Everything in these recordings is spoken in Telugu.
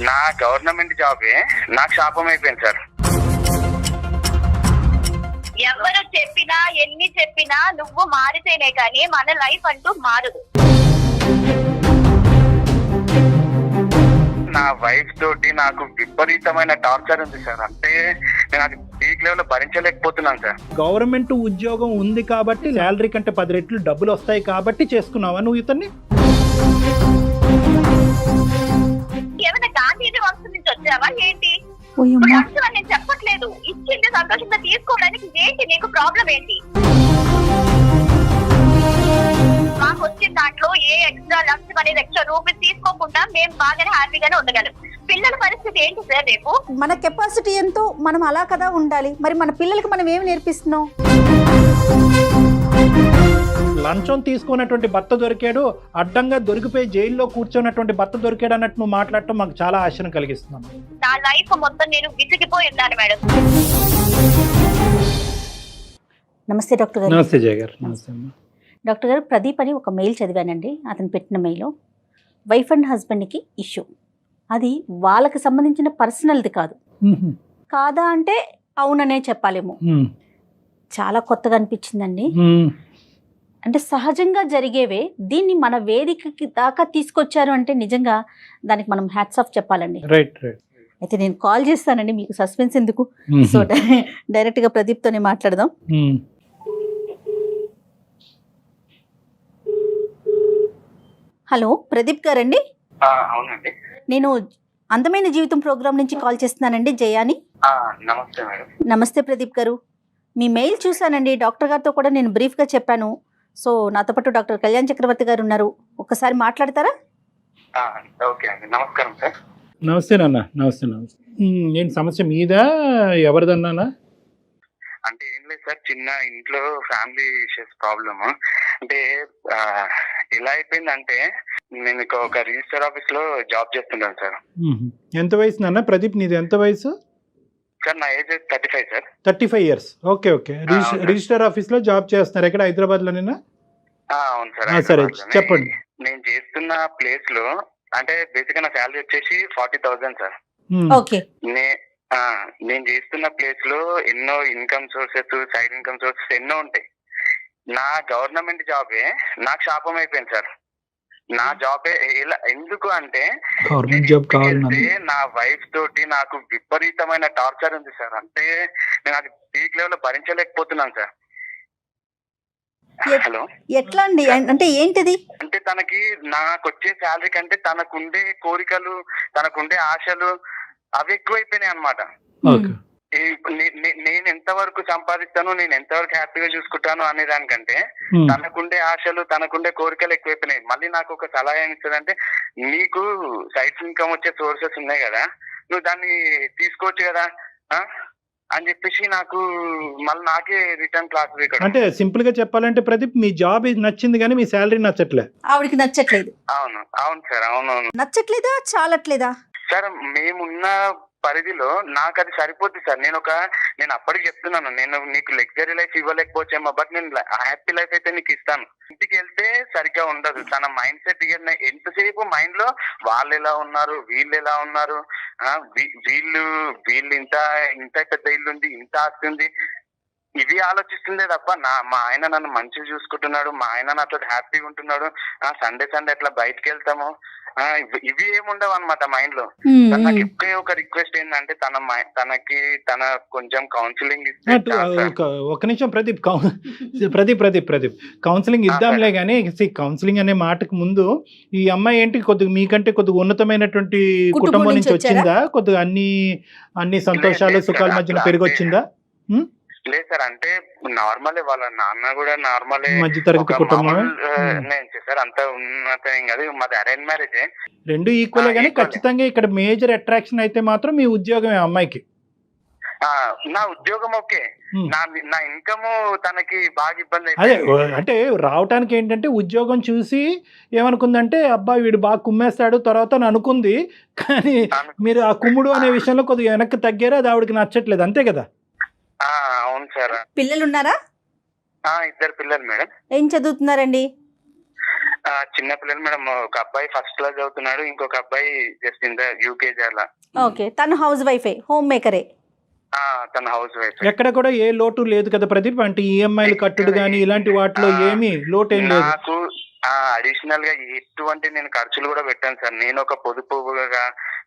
నా గవర్నమెంట్ జాబే నాకు శాపం అయిపోయింది సార్. ఎవరు చెప్పినా ఎన్ని చెప్పినా నువ్వు మారితేనే కానీ మన లైఫ్ అంటూ మారదు. నా వైఫ్ తోటి నాకు విపరీతమైన టార్చర్ ఉంది సార్. అంటే నేను అది పీక్ లెవెల్ భరించలేకపోతున్నాను సార్. గవర్నమెంట్ ఉద్యోగం ఉంది కాబట్టి శాలరీ కంటే 10 రెట్లు డబ్బులు వస్తాయి కాబట్టి చేసుకున్నావా నువ్వు ఇతన్ని? ఏమైనా గాంధీజీ వంశం నుంచి వచ్చావా ఏంటి? నేను చెప్పట్లేదు, ఇచ్చింది సంతోషంగా తీసుకోవడానికి ఏంటి నీకు ప్రాబ్లం ఏంటి? మాకు వచ్చిన దాంట్లో ఏ ఎక్స్ట్రా లంచ్ అనేది ఎక్స్ట్రా రూపీస్ తీసుకోకుండా మేము బాగానే హ్యాపీగానే ఉండగలం. పిల్లల పరిస్థితి ఏంటి సార్ రేపు? మన కెపాసిటీ ఎంతో మనం అలా కదా ఉండాలి. మరి మన పిల్లలకి మనం ఏమి నేర్పిస్తున్నాం? లంచం తీసుకున్నటువంటి భర్త దొరికాడు, అడ్డంగా దొరికిపోయి జైల్లో కూర్చున్నటువంటి భర్త దొరికాడు అన్నట్టు నువ్వు మాట్లాడటం మాకు చాలా ఆశను కలిగిస్తున్నాం. నా లైఫ్ మొత్తం నేను విసిగిపోయి ఉన్నాను మేడం. నమస్తే డాక్టర్ గారు. నమస్తే జయ గారు. నమస్తే అమ్మా. డాక్టర్ గారు, ప్రదీప్ అని ఒక మెయిల్ చదివానండి. అతను పెట్టిన మెయిల్ వైఫ్ అండ్ హస్బెండ్కి ఇష్యూ. అది వాళ్ళకి సంబంధించిన పర్సనల్ది కాదు. కాదా అంటే అవుననే చెప్పాలేమో. చాలా కొత్తగా అనిపించిందండి. అంటే సహజంగా జరిగేవే దీన్ని మన వేదికకి దాకా తీసుకొచ్చారు అంటే నిజంగా దానికి మనం హ్యాట్స్ ఆఫ్ చెప్పాలండి. Right right. అయితే నేను కాల్ చేస్తానండి, మీకు సస్పెన్స్ ఎందుకు. సో డైరెక్ట్గా ప్రదీప్తోనే మాట్లాడదాం. హలో ప్రదీప్ గారండి? అవునండి. నేను అందమైన జీవితం ప్రోగ్రామ్ నుంచి కాల్ చేస్తున్నానండి, జయాని. నమస్తే మేడం. నమస్తే ప్రదీప్ గారు. మీ మెయిల్ చూశానండి. డాక్టర్ గారితో కూడా నేను బ్రీఫ్గా చెప్పాను. సో నాతో పాటు డాక్టర్ కళ్యాణ్ చక్రవర్తి గారు ఉన్నారు, ఒక్కసారి మాట్లాడతారా? ఓకే అండి. నమస్కారం సార్. నమస్తే నాన్న. నమస్తే నమస్తే. ఏంటి సమస్య మీద ఎవరిదన్నానా? అంటే ఏం లేదు సార్, చిన్న ఇంట్లో ఫ్యామిలీ ఇష్యూస్ ప్రాబ్లమ్. అంటే ఎలా అయిపోయిందంటే నేను ఒక రిజిస్టర్ ఆఫీస్ లో జాబ్ చేస్తున్నాను సార్. ఎంత వయసు నాన్న ప్రదీప్? నీది ఎంత వయసు? సార్ నా age 35 sir. 35 years. Okay okay. Register office లో జాబ్ చేస్తున్నారు. ఎక్కడ, హైదరాబాద్ లోనేనా? అవును సార్. సరే చెప్పండి. నేను చేస్తున్న ప్లేస్ లో అంటే బేసిక్ గా నా శాలరీ వచ్చేసి 40,000 సార్. ఓకే. నేను చేస్తున్న ప్లేస్ లో ఎన్నో income sources, side income sources ఎన్నో ఉంటాయి. నా గవర్నమెంట్ జాబే నాకు శాపం అయిపోయింది సార్. నా జాబే ఎలా, ఎందుకు అంటే నా వైఫ్ తోటి నాకు విపరీతమైన టార్చర్ ఉంది సార్. అంటే నేను అది పీక్ లెవెల్ భరించలేకపోతున్నాను సార్. హలో, ఎట్లా అండి? అంటే ఏంటిది? అంటే తనకి నాకు వచ్చే శాలరీ కంటే తనకుండే కోరికలు, తనకుండే ఆశలు అవి ఎక్కువైపోయినాయి అన్నమాట. నేను ఎంతవరకు సంపాదిస్తాను, నేను ఎంతవరకు హ్యాపీగా చూసుకుంటాను అనే దానికంటే తనకుండే ఆశలు, తనకుండే కోరికలు ఎక్కువైపోయినాయి. మళ్ళీ నాకు ఒక సలహా ఏమి ఇస్తుందంటే, నీకు సైడ్ ఇన్కమ్ వచ్చే సోర్సెస్ ఉన్నాయి కదా, నువ్వు దాన్ని తీసుకోవచ్చు కదా అని చెప్పేసి నాకు మళ్ళీ నాకే రిటర్న్ క్లాస్. అంటే సింపుల్ గా చెప్పాలంటే ప్రదీప్, మీ జాబ్ నచ్చింది కానీ మీ శాలరీ నచ్చట్లే. ఆవిడకి నచ్చట్లేదు. అవును అవును సార్. అవునవును. నచ్చట్లేదా, చాలట్లేదా? సార్ మేమున్న పరిధిలో నాకు అది సరిపోద్ది సార్. నేను అప్పటికి చెప్తున్నాను, నేను నీకు లగ్జరీ లైఫ్ ఇవ్వలేకపోవచ్చేమో, బట్ నేను హ్యాపీ లైఫ్ అయితే నీకు ఇస్తాను. ఇంటికి వెళ్తే సరిగ్గా ఉండదు. తన మైండ్ సెట్ ఎంతసేపు మైండ్ లో వాళ్ళు ఎలా ఉన్నారు, వీళ్ళు ఎలా ఉన్నారు, వీళ్ళు ఇంత పెద్ద ఇల్లు ఉంది, ఇంత ఆస్తి ఉంది, ఇవి ఆలోచిస్తుందే తప్ప మా ఆయన నన్ను మంచిగా చూసుకుంటున్నాడు, మా ఆయన నాతో హ్యాపీగా ఉంటున్నాడు, సండే ఎట్లా బయటకు వెళ్తాము, ఇవి ఏముండవు అనమాట మైండ్ లో. నాకు ఎక్కువ ఒక రిక్వెస్ట్ ఏంటంటే తన కొంచెం కౌన్సిలింగ్ ఇస్తే. ఒక నిమిషం ప్రదీప్ కౌన్సిలింగ్ ఇద్దాంలే గానీ, కౌన్సిలింగ్ అనే మాటకు ముందు ఈ అమ్మాయి ఏంటి కొద్దిగా మీకంటే కొద్దిగా ఉన్నతమైనటువంటి కుటుంబం నుంచి వచ్చిందా? కొద్దిగా అన్ని సంతోషాలు సుఖాల మధ్యన పెరిగొచ్చిందా? లేదు సార్, అంటే నార్మలే. వాళ్ళ నాన్న కూడా నార్మలే, మధ్యతరగతి కుటుంబం. సార్ అంత ఉన్నతం కాదు, మాది అరేంజ్ మ్యారేజే. రెండు ఈక్వల్ గానీ ఖచ్చితంగా ఇక్కడ మేజర్ అట్రాక్షన్ అయితే మాత్రం మీ ఉద్యోగం అమ్మాయికి. నా ఉద్యోగం ఓకే, నా ఇన్కమ్ తనకి బాగా ఇబ్బంది. అదే అంటే రావటానికి ఏంటంటే ఉద్యోగం చూసి ఏమనుకుందంటే, అబ్బా వీడు బాగా కుమ్మేస్తాడు తర్వాత అని అనుకుంది. కానీ మీరు ఆ కుమ్ముడు అనే విషయంలో కొద్దిగా వెనక్కి తగ్గారు, అది ఆవిడకి నచ్చట్లేదు, అంతే కదా? అవును సార్. పిల్లలు ఉన్నారా? 2 పిల్లలు మేడం. ఏం చదువుతున్నారండి? చిన్న పిల్లలు మేడం. ఒక అబ్బాయి ఫస్ట్ క్లాస్ చదువుతున్నాడు, ఇంకొక అబ్బాయి జస్ట్ ఇంత యూకేజీ అలా. ఓకే, తను హౌస్ వైఫే, హోమ్ మేకరే. తన హౌస్ వైఫ్. ఎక్కడ కూడా ఏ లోటు లేదు కదా ప్రదీప్, అంటే ఈఎంఐలు కట్టుడు కానీ ఇలాంటి వాటిలో ఏమీ లోటు ఏం లేదు. నాకు అడిషనల్ గా ఎటువంటి నేను ఖర్చులు కూడా పెట్టాను సార్. నేను ఒక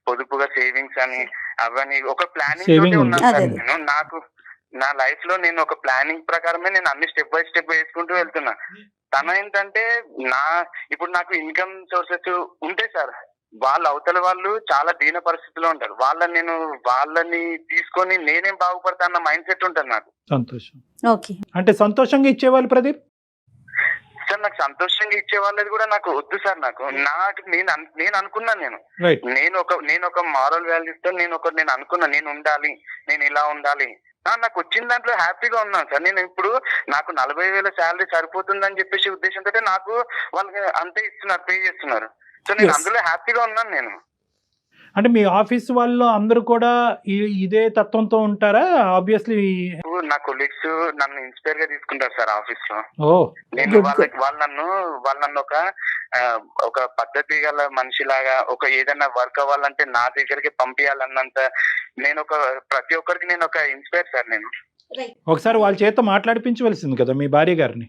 పొదుపుగా సేవింగ్స్ అని అవన్నీ ఒక ప్లానింగ్ ఉన్నాను సార్. నేను నా లైఫ్ లో నేను ఒక ప్లానింగ్ ప్రకారమే నేను అన్ని స్టెప్ బై స్టెప్ వేసుకుంటూ వెళ్తున్నా. తన ఏంటంటే ఇప్పుడు నాకు ఇన్కమ్ సోర్సెస్ ఉంటాయి సార్. అవతల వాళ్ళు చాలా దీన పరిస్థితిలో ఉంటారు. వాళ్ళని తీసుకొని నేనేం బాగుపడతా అన్న మైండ్ సెట్ ఉంటుంది నాకు. సంతోషం. ఓకే, అంటే సంతోషంగా ఇచ్చేవాళ్ళు ప్రదీప్ సార్. నాకు సంతోషంగా ఇచ్చే వాళ్ళది కూడా నాకు వద్దు సార్. నేను అనుకున్నాను, నేను ఒక మారల్ వాల్యూస్ తో నేను అనుకున్నా, నేను ఉండాలి, నేను ఇలా ఉండాలి. నాకు వచ్చిన దాంట్లో హ్యాపీగా ఉన్నాను సార్. నేను ఇప్పుడు నాకు 40,000 శాలరీ సరిపోతుందని చెప్పేసి ఉద్దేశంతో నాకు వాళ్ళకి అంతే ఇస్తున్నారు, పే చేస్తున్నారు. సో నేను అందులో హ్యాపీగా ఉన్నాను. నేను అంటే మీ ఆఫీస్ వాళ్ళు అందరూ కూడా ఇదే తత్వంతో ఉంటారా? ఆబ్వియస్లీ నా కొలీగ్స్ నన్ను ఇన్స్పైర్ గా తీసుకుంటారు సార్ ఆఫీస్ లో. నేను వాళ్ళు నన్ను ఒక పద్ధతి గల మనిషిలాగా, ఒక ఏదైనా వర్క్ అవ్వాలంటే నా దగ్గరికి పంపించాలన్నంత నేను ప్రతి ఒక్కరికి నేను ఒక ఇన్స్పైర్ సార్. నేను ఒకసారి వాళ్ళ చేత మాట్లాడిపించవలసింది కదా మీ భార్య గారిని.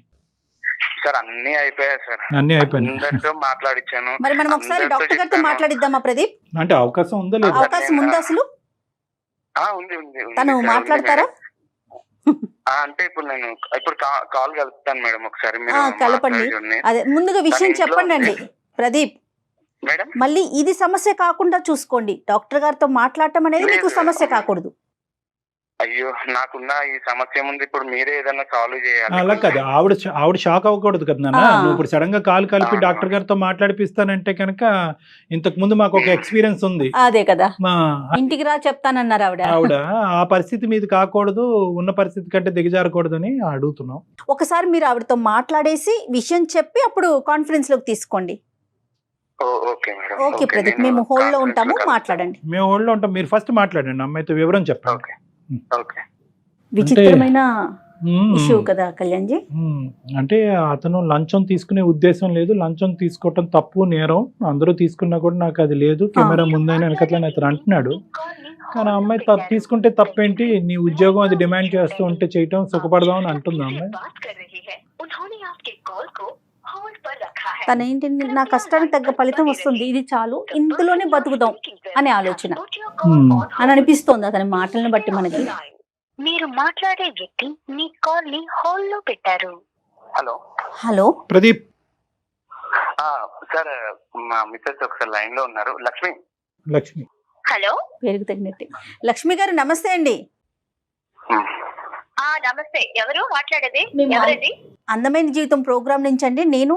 సార్ అన్ని అయిపోయాయి సార్, అన్ని అయిపోయాయి. అందరితో మాట్లాడించాను. మరి మనం ఒకసారి డాక్టర్ గారితో మాట్లాడిద్దామా ప్రదీప్? అంటే అవకాశం ఉందా లేదా? అవకాశం ఉందా అసలు? ఉంది. తను మాట్లాడతారా? అంటే ఇప్పుడు కాల్ కలుపుతాను మేడం ఒకసారి. కలపండి. అదే ముందుగా విషయం చెప్పండి అండి ప్రదీప్. మేడం మళ్ళీ ఇది సమస్య కాకుండా చూసుకోండి. డాక్టర్ గారితో మాట్లాడటం అనేది మీకు సమస్య కాకూడదు. అయ్యో, నాకున్న ఈ సమస్య ముందు ఇప్పుడు మీరే ఏదైనా సాల్వ్ చేయాలి. అలా కదా, ఆవిడ షాక్ అవ్వకూడదు కదా నాన్న. నువ్వు ఇప్పుడు సడన్ గా కాల్ కలిపి డాక్టర్ గారితో మాట్లాడిపిస్తానంటే కనుక ఇంతకు ముందు మాకు ఒక ఎక్స్పీరియన్స్ ఉంది. అదే కదా, ఇంటికి రా చెప్తానన్నారు ఆవిడ. ఆ పరిస్థితి మీద కాకూడదు, ఉన్న పరిస్థితి కంటే దిగజారకూడదు అని అడుగుతున్నాం. ఒకసారి మీరు ఆవిడతో మాట్లాడేసి విషయం చెప్పి అప్పుడు కాన్ఫరెన్స్ లోకి తీసుకోండి. ఓకే ప్రదీప్, మేము హోల్డ్ లో ఉంటాము, మాట్లాడండి. మేము హోల్డ్ లో ఉంటాం, మీరు ఫస్ట్ మాట్లాడండి, అమ్మాయితో వివరం చెప్పండి. విచిత్రమైన ఇష్యూ కదా కళ్యాణ్ జీ. అంటే అతను లంచం తీసుకునే ఉద్దేశం లేదు, లంచం తీసుకోవటం తప్పు, నేరం, అందరూ తీసుకున్నా కూడా నాకు అది లేదు, కెమెరా ముందైనా వెనకట్లని అతను అంటున్నాడు. కానీ అమ్మాయి తీసుకుంటే తప్పేంటి, నీ ఉద్యోగం అది డిమాండ్ చేస్తూ ఉంటే చేయటం సుఖపడదాం అని అంటుంది అమ్మాయి. తనేంటి, నా కష్టానికి తగ్గ ఫలితం వస్తుంది, ఇది చాలు, ఇందులోనే బతుకుదాం అనే ఆలోచన అని అనిపిస్తోంది అతని మాటలను బట్టి మనకి. మీరు మాట్లాడే వ్యక్తి మీ కాల్ ని హోల్డ్ లో పెట్టారు. హలో ప్రదీప్. సార్ మా మిస్సెస్ ఒకసారి లైన్ లో ఉన్నారు. లక్ష్మి. హలో, పేరుకు తగినట్టు. లక్ష్మి గారు నమస్తే అండి. నమస్తే, ఎవరు మాట్లాడేది? ఎవరది? అందమైన జీవితం ప్రోగ్రామ్ నుంచి అండి. నేను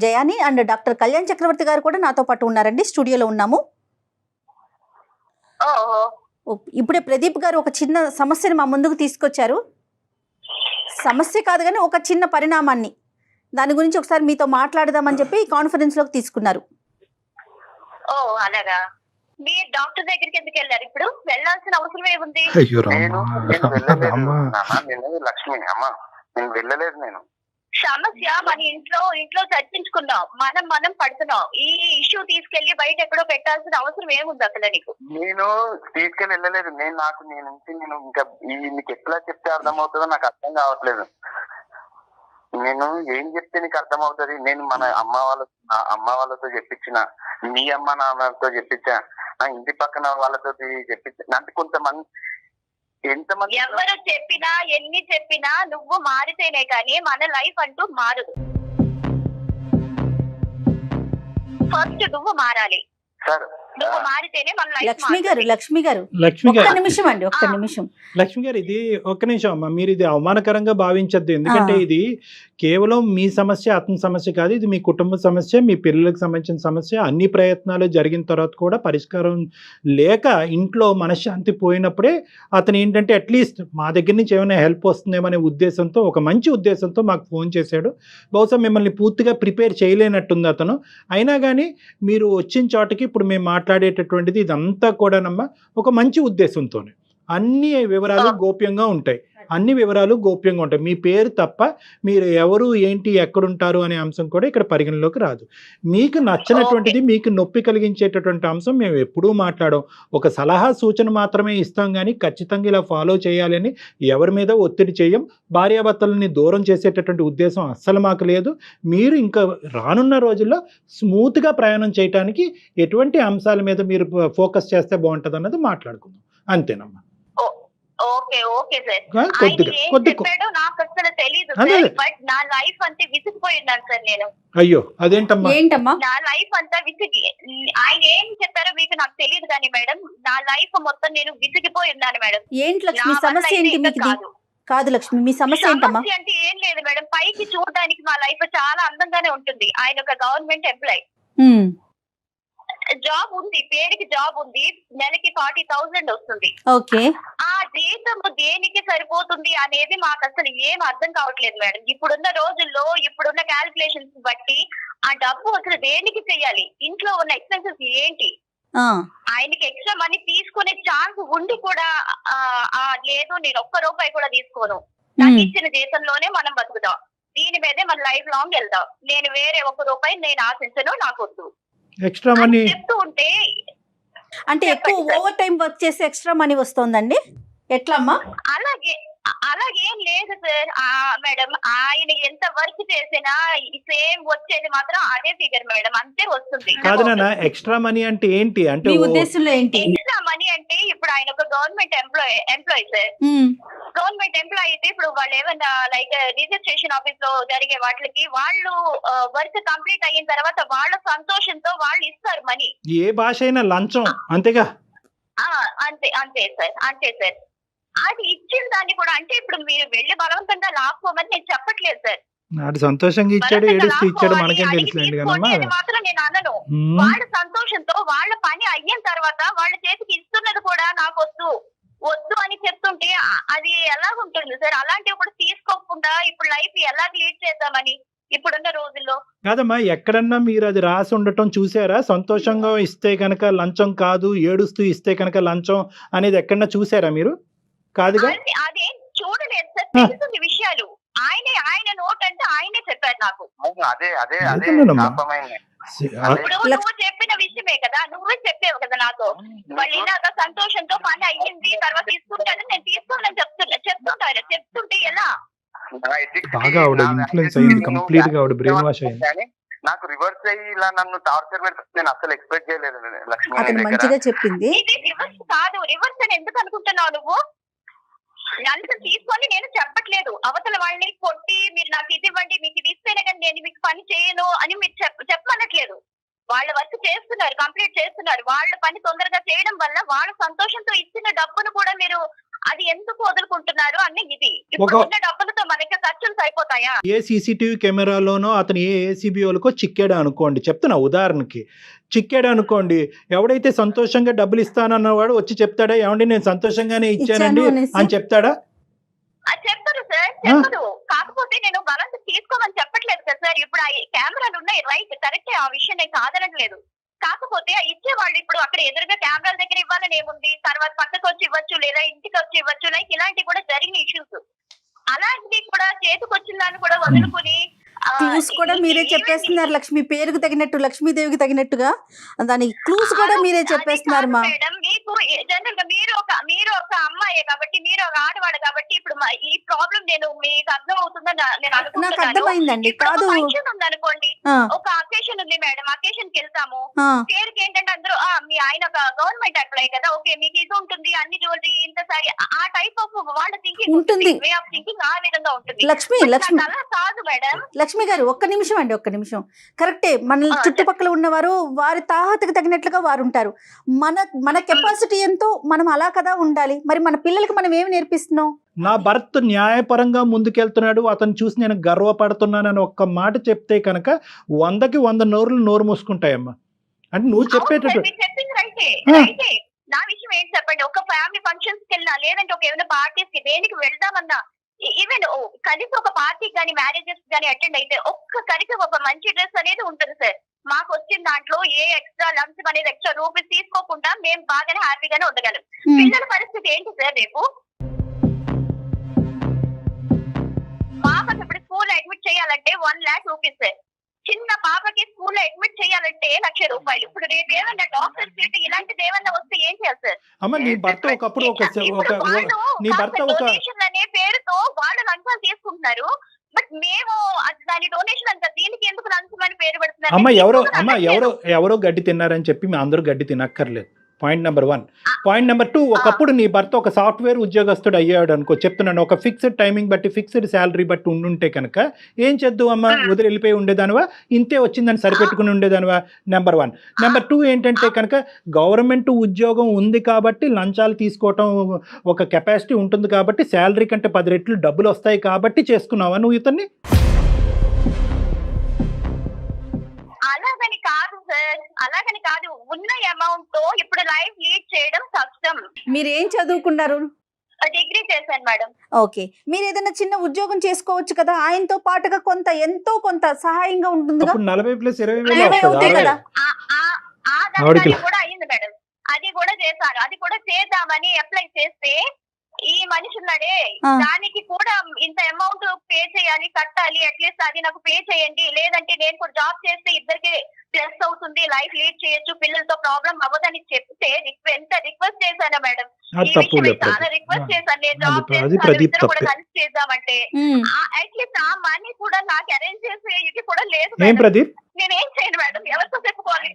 జయాని అండ్ డాక్టర్ కళ్యాణ్ చక్రవర్తి గారు కూడా నాతో పాటు ఉన్నారండి, స్టూడియోలో ఉన్నాము. ఇప్పుడే ప్రదీప్ గారు ఒక చిన్న సమస్యని మా ముందుకు తీసుకొచ్చారు. సమస్య కాదు కానీ ఒక చిన్న పరిణామాన్ని, దాని గురించి ఒకసారి మీతో మాట్లాడదామని చెప్పి కాన్ఫరెన్స్ లోకి తీసుకున్నారు. అలాగా. మీరు డాక్టర్ దగ్గరికి ఎందుకు వెళ్ళారు? ఇప్పుడు వెళ్ళాల్సిన అవసరం ఏముంది? లక్ష్మి అమ్మ, నేను వెళ్ళలేదు. నేను సమస్య మన ఇంట్లో చర్చించుకుందాం, మనం పడుతున్నాం. ఈ ఇష్యూ తీసుకెళ్లి బయట ఎక్కడో పెట్టాల్సిన అవసరం ఏముంది అసలు నీకు? నేను తీసుకెళ్ళి వెళ్ళలేదు. నేను ఇంకా నీకు ఎట్లా చెప్తే అర్థమవుతుందో నాకు అర్థం కావట్లేదు. నేను ఏం చెప్తే నీకు అర్థమవుతుంది? నేను మన అమ్మ వాళ్ళతో చెప్పించిన, మీ అమ్మ నాన్నతో చెప్పించా, ఇంటి పక్కన వాళ్ళతో చెప్పించా. అంటే కొంతమంది ఎంతమంది ఎవరు చెప్పినా ఎన్ని చెప్పినా నువ్వు మారితేనే కానీ మన లైఫ్ అంటూ మారదు. ఫస్ట్ నువ్వు మారాలి సార్. లక్ష్మి గారు ఇది ఒక్క నిమిషం అమ్మా. మీరు ఇది అవమానకరంగా భావించద్దు, ఎందుకంటే ఇది కేవలం మీ సమస్య, అతని సమస్య కాదు. ఇది మీ కుటుంబ సమస్య, మీ పిల్లలకు సంబంధించిన సమస్య. అన్ని ప్రయత్నాలు జరిగిన తర్వాత కూడా పరిష్కారం లేక ఇంట్లో మనశ్శాంతి పోయినప్పుడే అతను ఏంటంటే అట్లీస్ట్ మా దగ్గర నుంచి ఏమైనా హెల్ప్ వస్తుందేమనే ఉద్దేశంతో, ఒక మంచి ఉద్దేశంతో మాకు ఫోన్ చేశాడు. బహుశా మిమ్మల్ని పూర్తిగా ప్రిపేర్ చేయలేనట్టుంది అతను. అయినా కానీ మీరు వచ్చిన చోటకి ఇప్పుడు మేము మాట్లాడేటటువంటిది ఇదంతా కూడానమ్మా ఒక మంచి ఉద్దేశంతోనే. అన్ని వివరాలు గోప్యంగా ఉంటాయి. అన్ని వివరాలు గోప్యంగా ఉంటాయి. మీ పేరు తప్ప మీరు ఎవరు ఏంటి ఎక్కడుంటారు అనే అంశం కూడా ఇక్కడ పరిగణలోకి రాదు. మీకు నచ్చినటువంటిది, మీకు నొప్పి కలిగించేటటువంటి అంశం మేము ఎప్పుడూ మాట్లాడాం. ఒక సలహా సూచన మాత్రమే ఇస్తాం కానీ ఖచ్చితంగా ఇలా ఫాలో చేయాలని ఎవరి మీద ఒత్తిడి చేయం. భార్యాభర్తలని దూరం చేసేటటువంటి ఉద్దేశం అస్సలు మాకు లేదు. మీరు ఇంకా రానున్న రోజుల్లో స్మూత్గా ప్రయాణం చేయడానికి ఎటువంటి అంశాల మీద మీరు ఫోకస్ చేస్తే బాగుంటుంది అన్నది మాట్లాడుకుందాం. అంతేనమ్మా. Okay okay sir. కొద్దిగా చెప్పాడో నాకు అసలు తెలీదు సార్. బట్ నా లైఫ్ అంతే విసిగిపోయిన్నాను సార్ నేను. అయ్యో అదేంటమ్మా? నా లైఫ్ అంతా విసిగి, ఆయన ఏం చెప్పారో మీకు నాకు తెలియదు కానీ మేడం, నా లైఫ్ మొత్తం నేను విసిగిపోయి ఉన్నాను మేడం. ఏంటి లక్ష్మి సమస్య ఏంటి మీకు? కాదు లక్ష్మి, మీ సమస్య ఏంటమ్మా? అంటే ఏం లేదు మేడం, పైకి చూడడానికి మా లైఫ్ చాలా అందంగానే ఉంటుంది. ఆయన ఒక గవర్నమెంట్ ఎంప్లాయ్, జాబ్ ఉంది, పేరుకి జాబ్ ఉంది, నెలకి 40,000 వస్తుంది. ఓకే, ఆ జీతం దేనికి సరిపోతుంది అనేది మాకు అసలు ఏం అర్థం కావట్లేదు మేడం. ఇప్పుడున్న రోజుల్లో, ఇప్పుడున్న క్యాలిక్యులేషన్స్ బట్టి ఆ డబ్బు అసలు దేనికి చెయ్యాలి? ఇంట్లో ఉన్న ఎక్స్పెన్సెస్ ఏంటి? ఆయనకి ఎక్స్ట్రా మనీ తీసుకునే ఛాన్స్ ఉండి కూడా లేదు, నేను ఒక్క రూపాయి కూడా తీసుకోను, నాకు ఇచ్చిన జీతంలోనే మనం బతుకుదాం, దీని మీదే మన లైఫ్ లాంగ్ వెళ్దాం, నేను వేరే ఒక్క రూపాయి నేను ఆశించను, నాకు వద్దు ఎక్స్ట్రా మనీ చెప్తూ ఉంటే. అంటే ఎక్కువ ఓవర్ టైం వర్క్ చేసి ఎక్స్ట్రా మనీ వస్తుందండి? ఎట్లమ్మా? అలాగేం లేదు సార్. మేడం, ఆయన ఎంత వర్క్ చేసినా సేమ్ వచ్చేది మాత్రం అదే ఫిగర్ మేడం, అంతే వస్తుంది. కాదు నాన్న, ఎక్స్ట్రా మనీ అంటే ఏంటి? అంటే ఉద్దేశంలో ఏంటి ఎక్స్ట్రా మనీ అంటే? ఇప్పుడు ఆయన ఒక government employee sir. Government employee అయితే ఇప్పుడు వాళ్ళు ఏమన్నా లైక్ రిజిస్ట్రేషన్ ఆఫీస్ లో జరిగే వాటికి వాళ్ళు వర్క్ కంప్లీట్ అయిన తర్వాత వాళ్ళ సంతోషంతో వాళ్ళు ఇస్తారు మనీ. ఏ భాష అయినా లంచం అంతేగా? అంతే సార్. అది ఇచ్చిన దాన్ని కూడా అంటే ఇప్పుడు మీరు వెళ్ళి బలవంతంగా లాక్కోమని నేను చెప్పట్లేదు సార్. నాడు సంతోషంగా ఇచ్చాడు, ఏడుస్తూ ఇచ్చాడు, మనకేం తెలుసులేండి కదమ్మా. మాత్రం నేను అనను. వాళ్ళ సంతోషంతో వాళ్ళ పని అయిన తర్వాత వాళ్ళ చేతికి ఇస్తున్నది కూడా నాకు వద్దు అని చెప్తుంటే అది ఎలా ఉంటుంది సార్? అలాంటివి కూడా తీసుకోకుండా ఇప్పుడు లైఫ్ ఎలా లీడ్ చేద్దామని ఇప్పుడున్న రోజుల్లో. కాదమ్మా, ఎక్కడన్నా మీరు అది రాసి ఉండటం చూసారా? సంతోషంగా ఇస్తే కనుక లంచం కాదు, ఏడుస్తూ ఇస్తే కనుక లంచం అనేది ఎక్కడన్నా చూసారా మీరు? కాదుగా. అదేం చూడలేదు సార్, తెలుస్తుంది విషయాలు. ఆయన నోట్ అంటే ఆయనే చెప్పారు నాకు. నువ్వు చెప్పిన విషయమే కదా, నువ్వే చెప్పావు కదా నాకు. వాళ్ళు ఇలాగా సంతోషంతో పని అయ్యింది తర్వాత తీసుకుంటాను, నేను తీసుకోవాలని చెప్తుంటే ఎలా? బాగా ఆవిడ ఇన్ఫ్లుయెన్స్ అయ్యింది, కంప్లీట్ గా ఆవిడ బ్రెయిన్ వాష్ అయ్యింది. నాకు రివర్స్ అయ్యి ఇలా నన్ను టార్చర్ పెడుతుంది నేను అసలు ఎక్స్పెక్ట్ చేయలేదు లక్ష్మి. మంచిగా చెప్పింది. ఇది రివర్స్ కాదు. రివర్స్ అని ఎందుకు అనుకుంటున్నావు నువ్వు? నన్ను తీసుకొని నేను చెప్పట్లేదు, అవతల వాళ్ళని కొట్టి మీరు నాకు ఇది ఇవ్వండి, మీకు ఇది ఇస్తేనే కానీ నేను మీకు పని చేయను అని మీరు చెప్పనట్లేదు. వాళ్ళ వర్క్ చేస్తున్నారు, కంప్లీట్ చేస్తున్నారు. వాళ్ళ పని తొందరగా చేయడం వల్ల వాళ్ళ సంతోషంతో ఇచ్చిన డబ్బును కూడా మీరు అది ఎందుకు వదులుకుంటున్నారు అని. ఇది ఇప్పుడు ఉన్న డబ్బులతో మనకి ఖర్చులు సరిపోతాయా? ఏ సీసీటీవీ కెమెరాలోనో అతను ఏ ఏసీబీఓలకో చిక్కాడు అనుకోండి, చెప్తున్నా ఉదాహరణకి, చిక్కాడు అనుకోండి, ఎవడైతే సంతోషంగా డబ్బులు ఇస్తానన్నవాడు వచ్చి చెప్తాడా ఏమండి నేను సంతోషంగానే ఇచ్చానండి అని చెప్తాడా? చెప్తారు సార్, చెప్పరు. కాకపోతే నేను బలంగా తీసుకోమని చెప్పట్లేదు కదా సార్. ఇప్పుడు ఆ కెమెరాలు ఉన్నాయి, రైట్, కరెక్టే, ఆ విషయం నేను కాదనట్లేదు. కాకపోతే ఇచ్చే వాళ్ళు ఇప్పుడు అక్కడ ఎదురుగా కెమెరాల దగ్గర ఇవ్వాలని ఏముంది, తర్వాత పక్కకు వచ్చి ఇవ్వచ్చు లేదా ఇంటికి వచ్చి ఇవ్వచ్చు, లైక్ ఇలాంటివి కూడా జరిగిన ఇష్యూస్. అలాంటివి కూడా చేతికి వచ్చిన దాన్ని కూడా వదులుకుని క్లూస్ కూడా మీరే చెప్పేస్తున్నారు లక్ష్మి, పేరుకు తగినట్టు, లక్ష్మీదేవికి తగినట్టుగా దాని క్లూస్ కూడా మీరే చెప్పేస్తున్నారు. మేడం, మీకు జనరల్ గా మీరు ఒక అమ్మాయే కాబట్టి, మీరు ఒక ఆడవాడు కాబట్టి ఇప్పుడు ఈ ప్రాబ్లం నేను మీకు అర్థం అవుతుందని నేను అనుకుంటున్నాను. నాకు అర్థమైందండి. కాదు, అనుకోండి, ఒక అకేషన్ ఉంది మేడం, అకేషన్ కి వెళ్తాము, పేరుకి ఏంటంటే అందరూ మీ ఆయన ఒక గవర్నమెంట్ ఎంప్లాయీ కదా, ఓకే మీకు ఇది ఉంటుంది, అన్ని జ్యువెలరీ ఇంత సారీ, ఆ టైప్ ఆఫ్ వాళ్ళ థింకింగ్ ఉంటుంది, వే ఆఫ్ థింకింగ్ ఆ విధంగా ఉంటుంది. లక్ష్మి అలా కాదు మేడం. లక్ష్మి గారు ఒక్క నిమిషం. కరెక్టే, మన చుట్టుపక్కల ఉన్నవారు వారి తాహతకు తగినట్లుగా వారు ఉంటారు. మన కెపాసిటీ ఎంతో మనం అలా కదా ఉండాలి. మరి మన పిల్లలకి మనం ఏమి నేర్పిస్తున్నాం? నా భర్త న్యాయపరంగా ముందుకెళ్తున్నాడు, అతను చూసి నేను గర్వపడుతున్నానని ఒక్క మాట చెప్తే కనుక 100కి 100 నోరు మూసుకుంటాయమ్మా. అంటే నువ్వు చెప్పేటట్టు చెప్పింది రైటే. నా విషయం ఏంటి చెప్పండి, ఒక ఫ్యామిలీ ఫంక్షన్స్ కి వెళ్ళినా లేదంటే ఒక ఏమైనా పార్టీస్ కి దేనికి వెళ్దామన్నా, ఈవెన్ కనీసం ఒక పార్టీకి కానీ మ్యారేజెస్ కానీ అటెండ్ అయితే ఒక్క కనీసం ఒక మంచి డ్రెస్ అనేది ఉంటుంది సార్. మాకు వచ్చిన దాంట్లో ఏ ఎక్స్ట్రా లంచ్ అనేది ఎక్స్ట్రా రూపీస్ తీసుకోకుండా మేము బాగానే హ్యాపీగానే ఉండగలం. పిల్లల పరిస్థితి ఏంటి సార్ రేపు? పాపకి ఇప్పుడు స్కూల్ అడ్మిట్ చేయాలంటే 1 lakh రూపీస్ సార్. చిన్న పాపకి స్కూల్లో అడ్మిట్ చేయాలంటే 1 లక్ష రూపాయలు. ఇప్పుడు రేపు ఏమన్నా డాక్టర్ సీట్ ఇలాంటిది ఏమన్నా వస్తే ఏం చేయాలి సార్? అమ్మ నీ భర్త ఒకప్పుడు నీ భర్త ఒక డొనేషన్ అనే పేరుతో వాళ్ళు లంచాలు తీసుకుంటున్నారు. బట్ మేము దాని డొనేషన్ అంతా దీనికి ఎందుకు లంచం అని పేరు పెడుతున్నారు? ఎవరో గడ్డి తిన్నారని చెప్పి మీ అందరూ గడ్డి తినక్కర్లేదు. Point number 1. పాయింట్ నెంber 2, ఒకప్పుడు నీ భర్త ఒక సాఫ్ట్వేర్ ఉద్యోగస్తుడు అయ్యాడు అనుకో, చెప్తున్నాను, ఒక ఫిక్స్డ్ టైమింగ్ బట్టి ఫిక్స్డ్ శాలరీ బట్టి ఉండుంటే కనుక ఏం చేద్దు అమ్మ, వదిలి వెళ్ళిపోయి ఉండేదానివా? ఇంతే వచ్చిందని సరిపెట్టుకుని ఉండేదానివా? నెంబర్ 1. నెంబర్ 2 ఏంటంటే కనుక గవర్నమెంట్ ఉద్యోగం ఉంది కాబట్టి లంచాలు తీసుకోవటం ఒక కెపాసిటీ ఉంటుంది కాబట్టి శాలరీ కంటే 10 రెట్లు డబ్బులు వస్తాయి కాబట్టి చేసుకున్నావా నువ్వు ఇతన్ని? అలాగని కాదు సార్, అలాగని కాదు. ఉన్న అమౌంట్ తో ఇప్పుడు లైఫ్ లీడ్ చేయడం కష్టం. మీరు ఏం చదువుకున్నారు? డిగ్రీ చేశాను మేడం. ఓకే, మీరు ఏదైనా చిన్న ఉద్యోగం చేసుకోవచ్చు కదా, ఆయనతో పాటుగా ఎంతో కొంత సహాయంగా ఉంటుంది కదా. 40+20,000 కదా. కూడా అయింది మేడం, అది కూడా చేశాను. అది కూడా చేద్దామని అప్లై చేస్తే ఈ మనిషి ఉన్నాడే దానికి కూడా ఇంత అమౌంట్ పే చేయాలి, కట్టాలి, అట్లీస్ట్ అది నాకు పే చేయండి, లేదంటే నేను కూడా జాబ్ చేస్తే ఇద్దరికి ప్లస్ అవుతుంది, లైఫ్ లీడ్ చేయొచ్చు, పిల్లలతో ప్రాబ్లం అవ్వదని చెప్తే ఎంత రిక్వెస్ట్ చేశాను మేడం. చాలా రిక్వెస్ట్ చేశాను, నేను జాబ్ చేస్తాను కూడా కలిసి చేద్దామంటే అట్లీస్ట్ ఆ మనీ కూడా నాకు అరేంజ్ చేసే ఇది కూడా లేదు. నేనేం చేయను మేడం, ఎవరితో చెప్పుకోవాలి?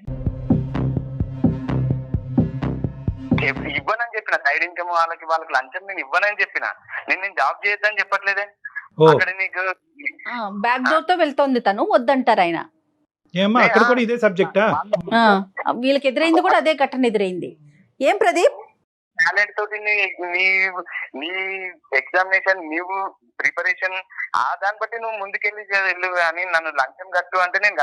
ఇవ్వనని చెప్పిన సైడ్ ఇన్కమ్ వాళ్ళకి లంచం నేను ఇవ్వనని చెప్పిన. నేను జాబ్ చేయొద్దని చెప్పట్లేదే. అక్కడ నీకు బ్యాక్ డోర్ తో వెళ్తోంది తను, వద్దంటారు ఆయన. అక్కడ కూడా ఇదే సబ్జెక్టా? వీళ్ళకి ఎదురైంది కూడా అదే ఘటన ఎదురైంది. ఏం ప్రదీప్, టాలెంట్ తోటి నీ ఎగ్జామినేషన్ నీవు ప్రిపరేషన్ దాన్ని బట్టి నువ్వు ముందుకెళ్ళి వెళ్ళు, కానీ నన్ను లంచం కట్టు అంటే నేను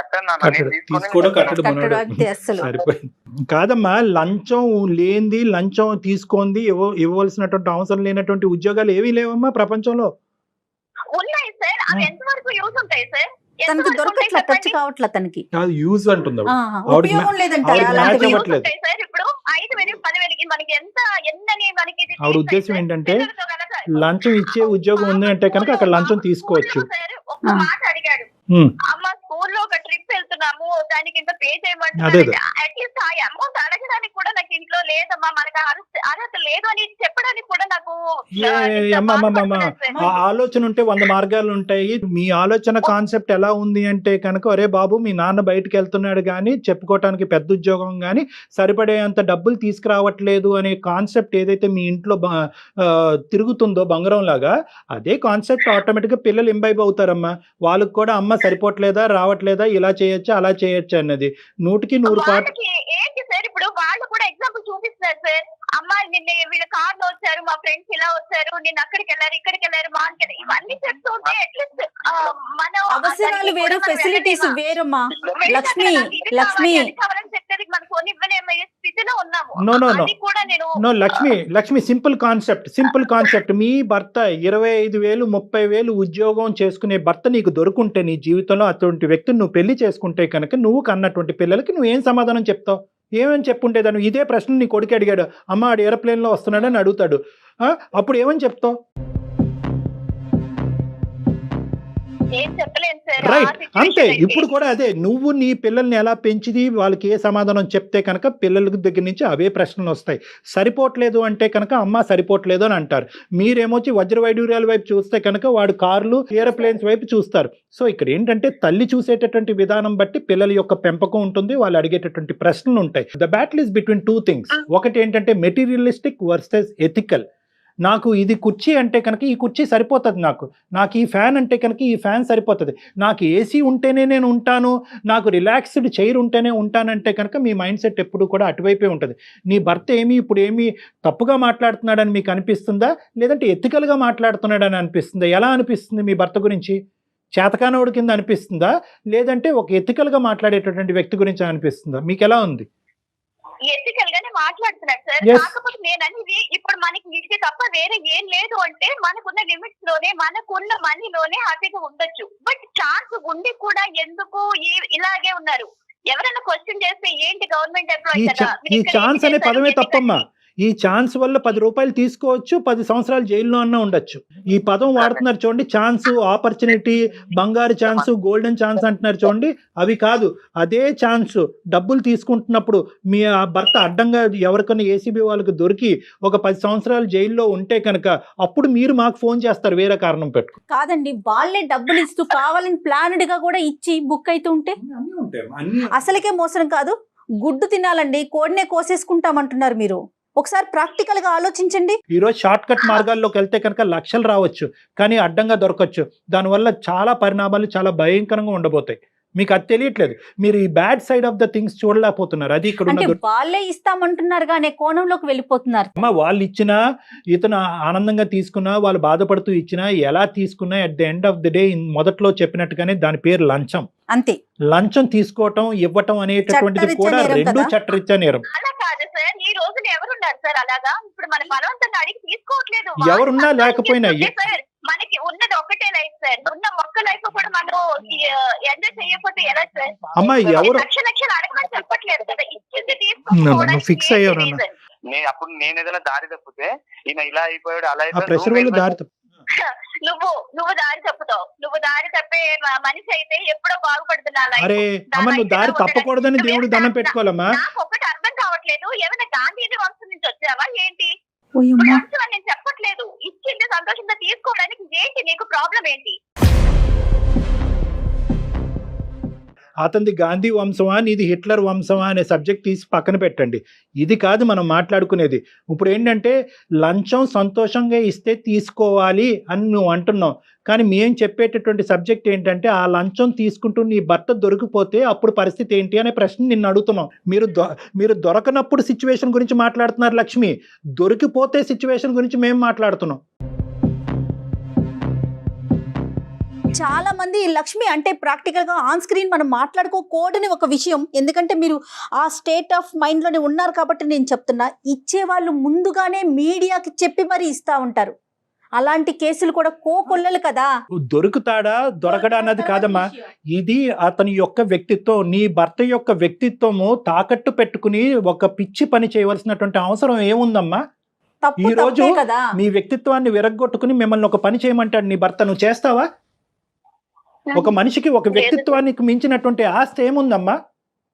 కాదమ్మా. లంచం లేనిది, లంచం తీసుకుంది ఇవ్వవలసినటువంటి అవసరం లేనటువంటి ఉద్యోగాలు ఏవీ లేవమ్మా ప్రపంచంలో. ఉన్నాయి సార్, అవి ఎంతవరకు యూజ్ ఉంటాయి సార్? తనకి దొరకట్లా, టచ్ కావట్లా, తనకి యూజ్ అంటుంది. ఉపయోగం లేదంటే ఇప్పుడు 5,000 10,000 మనకి ఎంత ఎందని మనకి ఆవిడ ఉద్దేశం ఏంటంటే లంచం ఇచ్చే ఉద్యోగం ఉంది అంటే కనుక అక్కడ లంచం తీసుకోవచ్చు. ఒక్క మాట అడిగాడు, అమ్మ స్కూల్లో ఒక ట్రిప్ వెళ్తున్నాము దానికి ఇంత పే చేయమంటే అట్లీస్ట్ ఆ అమౌంట్ అడగడానికి కూడా నాకు ఇంట్లో లేదమ్మా, మనకు అర్హత లేదు అని చెప్పడానికి కూడా నాకు ఆలోచన ఉంటే 100 మార్గాలు ఉంటాయి. మీ ఆలోచన కాన్సెప్ట్ ఎలా ఉంది అంటే కనుక, ఒరే బాబు మీ నాన్న బయటకు వెళ్తున్నాడు కానీ చెప్పుకోవటానికి పెద్ద ఉద్యోగం కానీ సరిపడేంత డబ్బులు తీసుకురావట్లేదు అనే కాన్సెప్ట్ ఏదైతే మీ ఇంట్లో తిరుగుతుందో బంగారం లాగా, అదే కాన్సెప్ట్ ఆటోమేటిక్ గా పిల్లలు ఇంబైబ్ అవుతారమ్మా. వాళ్ళకి కూడా అమ్మ సరిపోవట్లేదా, రావట్లేదా, ఇలా చేయొచ్చా అలా చేయొచ్చు అన్నది 100% ఏంటి సార్. ఇప్పుడు వాళ్ళు కూడా ఎగ్జాంపుల్ చూపిస్తున్నారు సార్, అమ్మ నిన్న వీళ్ళ కార్ లో వచ్చారు, మా ఫ్రెండ్స్ ఇలా వచ్చారు, నిన్న అక్కడికి వెళ్ళారు, ఇక్కడికి వెళ్ళారు, మార్కెట్, ఇవన్నీ చెప్తుంటే అట్లీస్ట్ మన అవసరాలు వేరు, ఫెసిలిటీస్ వేరమ్మా. లక్ష్మి చెప్పేది మనకు కొన్ని ఇవ్వలేమో స్థితిలో ఉన్నాము. Lakshmi simple concept. మీ భర్త 25,000 30,000 ఉద్యోగం చేసుకునే భర్త నీకు దొరుకుంటే నీ జీవితంలో అటువంటి వ్యక్తిని నువ్వు పెళ్లి చేసుకుంటే కనుక నువ్వు కన్నటువంటి పిల్లలకి నువ్వు ఏం సమాధానం చెప్తావు? ఏమని చెప్పుంటేదాన్ని? ఇదే ప్రశ్న నీ కొడుకు అడిగాడు, అమ్మ ఆడు ఏరోప్లేన్లో వస్తున్నాడని అడుగుతాడు, అప్పుడు ఏమని చెప్తావు? రైట్, అంతే. ఇప్పుడు కూడా అదే, నువ్వు నీ పిల్లల్ని ఎలా పెంచిది, వాళ్ళకి ఏ సమాధానం చెప్తే కనుక పిల్లల దగ్గర నుంచి అవే ప్రశ్నలు వస్తాయి. సరిపోవట్లేదు అంటే కనుక అమ్మ సరిపోవట్లేదు అని అంటారు. మీరేమొచ్చి వజ్ర వైడూర్యాల వైపు చూస్తే కనుక వాడు కార్లు ఏరోప్లేన్స్ వైపు చూస్తారు. సో ఇక్కడ ఏంటంటే తల్లి చూసేటటువంటి విధానం బట్టి పిల్లల యొక్క పెంపకం ఉంటుంది, వాళ్ళు అడిగేటటువంటి ప్రశ్నలు ఉంటాయి. The battle is between 2 things. ఒకటి ఏంటంటే మెటీరియలిస్టిక్ వర్సెస్ ఎథికల్. నాకు ఇది కుర్చీ అంటే కనుక ఈ కుర్చీ సరిపోతుంది, నాకు ఈ ఫ్యాన్ అంటే కనుక ఈ ఫ్యాన్ సరిపోతుంది, నాకు ఏసీ ఉంటేనే నేను ఉంటాను, నాకు రిలాక్స్డ్ చైర్ ఉంటేనే ఉంటానంటే కనుక మీ మైండ్ సెట్ ఎప్పుడు కూడా అటువైపే ఉంటుంది. నీ భర్త ఇప్పుడు ఏమి తప్పుగా మాట్లాడుతున్నాడని మీకు అనిపిస్తుందా, లేదంటే ఎథికల్గా మాట్లాడుతున్నాడని అనిపిస్తుందా? ఎలా అనిపిస్తుంది మీ భర్త గురించి? చేతకానోడు కింద అనిపిస్తుందా, లేదంటే ఒక ఎథికల్గా మాట్లాడేటటువంటి వ్యక్తి గురించి అనిపిస్తుందా? మీకు ఎలా ఉంది? ఎథికల్ గానే మాట్లాడుతున్నాడు సార్. కాకపోతే నేను అనేది ఇప్పుడు మనకి ఇది తప్ప వేరే ఏం లేదు అంటే మనకున్న లిమిట్స్ లోనే మనకున్న మనీలోనే హ్యాపీగా ఉండొచ్చు. బట్ ఛాన్స్ ఉండి కూడా ఎందుకు ఇలాగే ఉన్నారు? ఎవరైనా క్వశ్చన్ చేస్తే ఏంటి గవర్నమెంట్ ఎంప్లాయీ ఈ కదా ఈ ఛాన్స్ అనే పదమే తప్పమ్మా. ఈ ఛాన్స్ వల్ల 10 రూపాయలు తీసుకోవచ్చు, 10 సంవత్సరాలు జైల్లో అన్నా ఉండొచ్చు. ఈ పదం వాడుతున్నారు చూడండి, ఛాన్స్, ఆపర్చునిటీ, బంగారు ఛాన్స్, గోల్డెన్ ఛాన్స్ అంటున్నారు చూడండి. అవి కాదు, అదే ఛాన్స్ డబ్బులు తీసుకుంటున్నప్పుడు మీ భర్త అడ్డంగా ఎవరికైనా ఏసీబీ వాళ్ళకి దొరికి ఒక 10 సంవత్సరాలు జైల్లో ఉంటే కనుక అప్పుడు మీరు మాకు ఫోన్ చేస్తారు వేరే కారణం పెట్టు. కాదండి, వాళ్ళే డబ్బులు ఇస్తూ కావాలని ప్లానెడ్ గా కూడా ఇచ్చి బుక్ అయితే ఉంటే అసలుకే మోసం కాదు. గుడ్డు తినాలండి, కోడినే కోసేసుకుంటామంటున్నారు మీరు. ఒకసారి ప్రాక్టికల్ గా ఆలోచించండి. ఈ రోజు షార్ట్ కట్ మార్గాల్లోకి వెళ్తే కనుక లక్షలు రావచ్చు, కానీ అడ్డంగా దొరకచ్చు. దానివల్ల చాలా పరిణామాలు చాలా భయంకరంగా ఉండబోతాయి. మీకు అది తెలియట్లేదు. మీరు ఈ bad side of the things చూడలేకపోతున్నారు. అది ఇక్కడ అంటే వాళ్ళే ఇస్తామంటున్నారు అనే కోణంలోకి వెళ్ళిపోతున్నారు. వాళ్ళు ఇచ్చినా, ఇతను ఆనందంగా తీసుకున్నా, వాళ్ళు బాధపడుతూ ఇచ్చినా, ఎలా తీసుకున్నా at the end of the day మొదట్లో చెప్పినట్టుగానే దాని పేరు లంచం. అంతే. లంచం తీసుకోవటం, ఇవ్వటం అనేటటువంటిది కూడా రెండు చట్టరీత్యా నేరం. అలా కాదు సార్, ఈ రోజున ఎవరున్నారు సార్ అలాగా? ఇప్పుడు మన బలవంతంగా అడిగి తీసుకోవట్లేదు. ఎవరున్నా లేకపోయినా సార్ మనకి ఉన్నది ఒకటే లైఫ్ సార్, ఉన్న ఒక్క లైఫ్ కూడా మనం ఎంజాయ్ చేయకపోతే ఎలా సార్? అమ్మా ఎవరు లక్షలు అడగమని చెప్పట్లేదు కదా, ఇచ్చింది తీసుకోవడానికి ఫిక్స్ అయ్యారు. అప్పుడు నేను ఏదైనా దారి తప్పితే ఈయన ఇలా అయిపోయాడు, అలా ప్రెషర్ వల్ల దారి నువ్వు దారి తప్పుతావు. నువ్వు దారి తప్పే మనిషి అయితే ఎప్పుడో బాగుపడుతున్నా. అరే అమ్మ, నువ్వు దారి తప్పకూడదని దేవుడు దండం పెట్టుకోవాలమ్మా. నాకు ఒకటి అర్థం కావట్లేదు, ఏమైనా గాంధీజీ వంశం నుంచి వచ్చావా ఏంటి? నేను చెప్పట్లేదు, ఇచ్చింది సంతోషంగా తీసుకోవడానికి ఏంటి నీకు ప్రాబ్లం ఏంటి? అతనిది గాంధీ వంశమా, నీది హిట్లర్ వంశమా అనే సబ్జెక్ట్ తీసి పక్కన పెట్టండి. ఇది కాదు మనం మాట్లాడుకునేది. ఇప్పుడు ఏంటంటే లంచం సంతోషంగా ఇస్తే తీసుకోవాలి అని నువ్వు అంటున్నావు, కానీ మేము చెప్పేటటువంటి సబ్జెక్ట్ ఏంటంటే ఆ లంచం తీసుకుంటూ నీ భర్త దొరికిపోతే అప్పుడు పరిస్థితి ఏంటి అనే ప్రశ్న నిన్ను అడుగుతున్నాం. మీరు దొరకనప్పుడు సిచ్యువేషన్ గురించి మాట్లాడుతున్నారు లక్ష్మి, దొరికిపోతే సిచ్యువేషన్ గురించి మేము మాట్లాడుతున్నాం. చాలా మంది లక్ష్మి అంటే ప్రాక్టికల్ గా ఆన్ స్క్రీన్ మనం మాట్లాడుకోకూడని ఒక విషయం. ఎందుకంటే మీరు ఆ స్టేట్ ఆఫ్ మైండ్ లోనే ఉన్నారు కాబట్టి నేను చెప్తున్నా, ఇచ్చే వాళ్ళు ముందుగానే మీడియాకి చెప్పి మరి ఇస్తా ఉంటారు. అలాంటి కేసులు కూడా కోకొల్లలు కదా. దొరుకుతాడా దొరకడా అన్నది కాదమ్మా, ఇది అతని యొక్క వ్యక్తిత్వం. నీ భర్త యొక్క వ్యక్తిత్వము తాకట్టు పెట్టుకుని ఒక పిచ్చి పని చేయవలసినటువంటి అవసరం ఏముందమ్మా? ఈ రోజు మీ వ్యక్తిత్వాన్ని విరగ్గొట్టుకుని మిమ్మల్ని ఒక పని చేయమంటాడు నీ భర్త, నువ్వు చేస్తావా? ఒక మనిషికి ఒక వ్యక్తిత్వానికి మించినటువంటి ఆస్తి ఏముందమ్మా?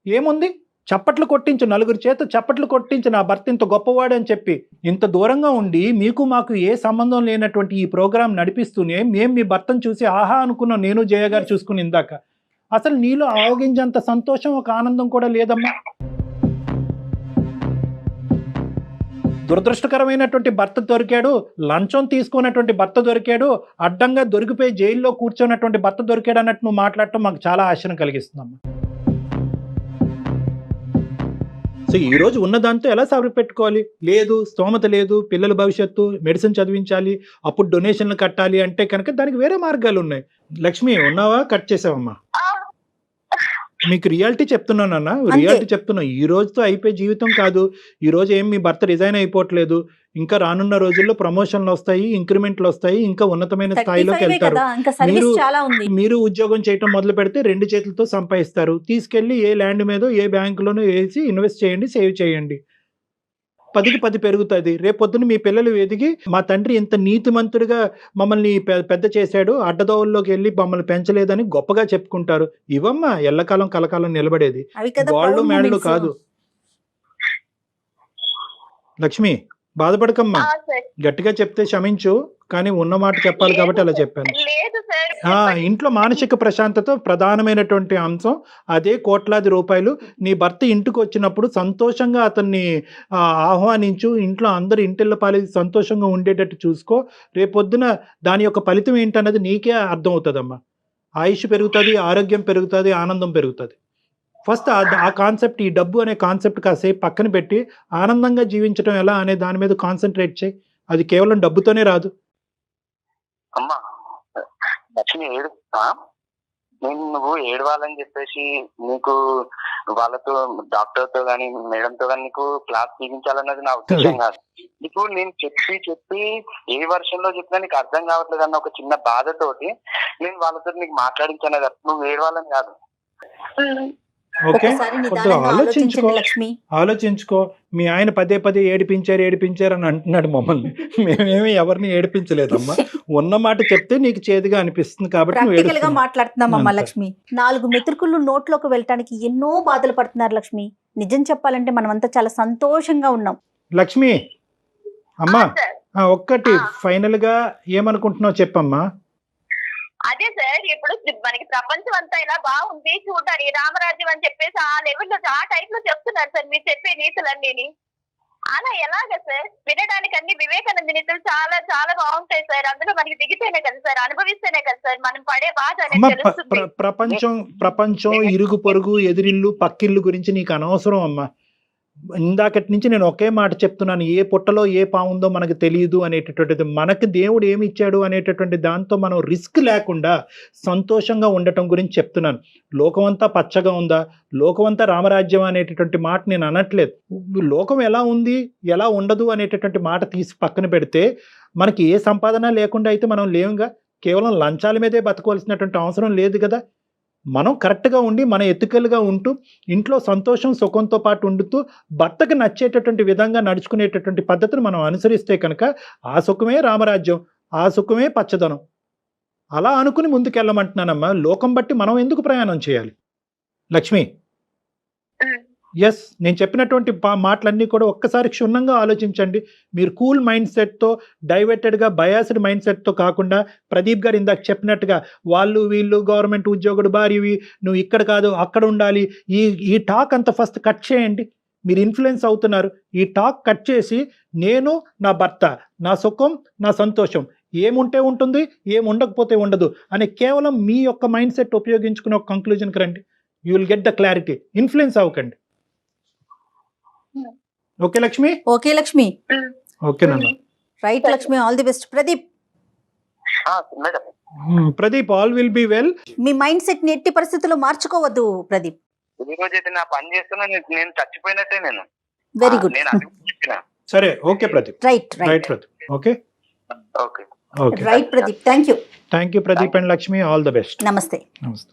ఏముంది? చప్పట్లు కొట్టించు, నలుగురు చేత చప్పట్లు కొట్టించు, నా భర్త ఇంత గొప్పవాడు అని చెప్పి. ఇంత దూరంగా ఉండి మీకు మాకు ఏ సంబంధం లేనటువంటి ఈ ప్రోగ్రాం నడిపిస్తూనే మేము మీ భర్తను చూసి ఆహా అనుకున్నాం, నేను జయ గారు చూసుకుని ఇందాక. అసలు నీలో ఆవగించేంత సంతోషం, ఒక ఆనందం కూడా లేదమ్మా. దురదృష్టకరమైనటువంటి భర్త దొరికాడు, లంచం తీసుకున్నటువంటి భర్త దొరికాడు, అడ్డంగా దొరికిపోయి జైల్లో కూర్చున్నటువంటి భర్త దొరికాడు అన్నట్టు నువ్వు మాట్లాడటం మాకు చాలా ఆశ్చర్యం కలిగిస్తుందమ్మా. సో ఈ రోజు ఉన్నదాంతో ఎలా సరిపెట్టుకోవాలి? లేదు, స్తోమత లేదు, పిల్లల భవిష్యత్తు, మెడిసిన్ చదివించాలి, అప్పుడు డొనేషన్లు కట్టాలి అంటే కనుక దానికి వేరే మార్గాలు ఉన్నాయి. లక్ష్మి ఉన్నావా? కట్ చేసావమ్మా. మీకు రియాలిటీ చెప్తున్నానన్నా, రియాలిటీ చెప్తున్నా. ఈ రోజుతో అయిపోయే జీవితం కాదు. ఈ రోజు ఏం మీ భర్త రిజైన్ అయిపోవట్లేదు. ఇంకా రానున్న రోజుల్లో ప్రమోషన్లు వస్తాయి, ఇంక్రిమెంట్లు వస్తాయి, ఇంకా ఉన్నతమైన స్థాయిలోకి వెళ్తారు. మీరు ఉద్యోగం చేయటం మొదలు పెడితే 2 చేతులతో సంపాదిస్తారు. తీసుకెళ్లి ఏ ల్యాండ్ మీదో ఏ బ్యాంకులోనో వేసి ఇన్వెస్ట్ చేయండి, సేవ్ చేయండి. 10కి 10 పెరుగుతుంది. రేపొద్దున మీ పిల్లలు ఎదిగి మా తండ్రి ఇంత నీతిమంతుడిగా మమ్మల్ని పెద్ద చేశాడు, అడ్డదోవల్లోకి వెళ్ళి మమ్మల్ని పెంచలేదని గొప్పగా చెప్పుకుంటారు. ఇవమ్మా ఎల్లకాలం కలకాలం నిలబడేది, గోల్డ్ మేడలు కాదు. లక్ష్మి బాధపడకమ్మా, గట్టిగా చెప్తే క్షమించు, కానీ ఉన్న మాట చెప్పాలి కాబట్టి అలా చెప్పాను. ఇంట్లో మానసిక ప్రశాంతత ప్రధానమైనటువంటి అంశం. అదే కోట్లాది రూపాయలు. నీ భర్త ఇంటికి వచ్చినప్పుడు సంతోషంగా అతన్ని ఆహ్వానించు. ఇంట్లో అందరు ఇంటిళ్ళ పాలి సంతోషంగా ఉండేటట్టు చూసుకో. రేపొద్దున దాని యొక్క ఫలితం ఏంటన్నది నీకే అర్థం అవుతుందమ్మా. ఆయుష్ పెరుగుతుంది, ఆరోగ్యం పెరుగుతుంది, ఆనందం పెరుగుతుంది. ఫస్ట్ ఆ కాన్సెప్ట్, ఈ డబ్బు అనే కాన్సెప్ట్ కాసేపు పక్కన పెట్టి ఆనందంగా జీవించడం ఎలా అనే దాని మీద కాన్సన్ట్రేట్ చేయి. అది కేవలం డబ్బుతోనే రాదు. అమ్మా లక్ష్మి ఏడుస్తా, నేను నువ్వు ఏడవాలని చెప్పేసి నీకు వాళ్ళతో డాక్టర్తో గానీ మేడంతో గానీ నీకు క్లాస్ తీయించాలన్నది నా ఉద్దేశం కాదు. నీకు నేను చెప్పి ఏ వర్షంలో చెప్పినా నీకు అర్థం కావట్లేదు అన్న ఒక చిన్న బాధతోటి నేను వాళ్ళతో నీకు మాట్లాడించాను కదా. నువ్వు ఏడవాలని కాదు. ఓకే ఒకసారి కొద్దిగా నిదానంగా ఆలోచించుకో ఆలోచించండి లక్ష్మి. ఆలోచించుకో. మీ ఆయన పదే పదే ఏడిపించారు అని అంటున్నాడు మమ్మల్ని. మేమేమి ఎవరిని ఏడిపించలేదమ్మా. ఉన్న మాట చెప్తే నీకు చేదుగా అనిపిస్తుంది కాబట్టి నువ్వు ప్రాక్టికల్ గా ఏడుస్తున్నావు. మాట్లాడుతున్నామమ్మా అంతే. లక్ష్మి. 4 మెతుకులు నోట్లోకి వెళ్ళటానికి ఎన్నో బాధలు పడుతున్నారు లక్ష్మి. నిజం చెప్పాలంటే మనమంతా చాలా సంతోషంగా ఉన్నాం. లక్ష్మి అమ్మా సార్ ఒక్కటి ఆ. ఫైనల్ గా ఏమనుకుంటున్నావు చెప్పమ్మా. అదే సార్ ఇప్పుడు మనకి ప్రపంచం అంతా ఇలా బాగుంది చూడాలి రామరాజ్యం అని చెప్పేసి ఆ లెవెల్లో ఆ టైప్ లో చెప్తున్నారు సార్ మీరు చెప్పే నీతులన్నీ. అలా ఎలాగ సార్? వినడానికి అన్ని వివేకానంద నీతులు చాలా చాలా బాగుంటాయి సార్. అందులో మనకి దిగితేనే కదా సార్, అనుభవిస్తేనే కదా సార్ మనం పడే బాధ అమ్మా అనేది తెలుస్తుంది. ప్రపంచం ఇరుగు పొరుగు ఎదిరిల్లు పక్కిల్లు గురించి నీకు అనవసరం అమ్మా. ఇందాకటి నుంచి నేను ఒకే మాట చెప్తున్నాను, ఏ పుట్టలో ఏ పావుందో మనకు తెలియదు అనేటటువంటిది. మనకు దేవుడు ఏమి ఇచ్చాడు అనేటటువంటి దాంతో మనం రిస్క్ లేకుండా సంతోషంగా ఉండటం గురించి చెప్తున్నాను. లోకమంతా పచ్చగా ఉందా, లోకమంతా రామరాజ్యం అనేటటువంటి మాట నేను అనట్లేదు. లోకం ఎలా ఉంది ఎలా ఉండదు అనేటటువంటి మాట తీసి పక్కన పెడితే మనకి ఏ సంపాదన లేకుండా అయితే మనం లేవుగా. కేవలం లంచాల మీదే బతకవలసినటువంటి అవసరం లేదు కదా. మనం కరెక్ట్గా ఉండి మన ఎత్తుకలుగా ఉంటూ ఇంట్లో సంతోషం సుఖంతో పాటు ఉండుతూ భర్తకు నచ్చేటటువంటి విధంగా నడుచుకునేటటువంటి పద్ధతిని మనం అనుసరిస్తే కనుక ఆ సుఖమే రామరాజ్యం, ఆ సుఖమే పచ్చదనం. అలా అనుకుని ముందుకెళ్ళమంటున్నానమ్మా. లోకం బట్టి మనం ఎందుకు ప్రయాణం చేయాలి లక్ష్మి? ఎస్, నేను చెప్పినటువంటి మాటలన్నీ కూడా ఒక్కసారి క్షుణ్ణంగా ఆలోచించండి. మీరు కూల్ మైండ్ సెట్తో, డైవర్టెడ్గా బయాస్డ్ మైండ్ సెట్తో కాకుండా ప్రదీప్ గారు ఇందాక చెప్పినట్టుగా వాళ్ళు వీళ్ళు గవర్నమెంట్ ఉద్యోగుడు భార్యవి, నువ్వు ఇక్కడ కాదు అక్కడ ఉండాలి, ఈ టాక్ అంతా ఫస్ట్ కట్ చేయండి. మీరు ఇన్ఫ్లుయెన్స్ అవుతున్నారు. ఈ టాక్ కట్ చేసి నేను నా భర్త, నా సుఖం నా సంతోషం, ఏముంటే ఉంటుంది ఏముండకపోతే ఉండదు అనే కేవలం మీ యొక్క మైండ్ సెట్ ఉపయోగించుకుని ఒక కంక్లూజన్కి రండి. You will get the clarity. Influence అవ్వకండి. ఓకే లక్ష్మి? ఓకే లక్ష్మి. ఓకేనమ్మా. Right Lakshmi, all the best. Pradeep, madam Pradeep all will be well. Me mind set ని ఎట్టి పరిస్థితుల్లో మార్చుకోవద్దు ప్రదీప్. ఈ రోజు అయితే నా పని చేస్తున్నా, నేను చచ్చిపోయినట్టే. నేను వెరీ గుడ్. నేను అది చెప్పిన. సరే okay Pradeep. Right right right Pradeep. Okay okay okay. Right Pradeep. Thank you. Thank you Pradeep and Lakshmi. All the best. నమస్తే. నమస్తే.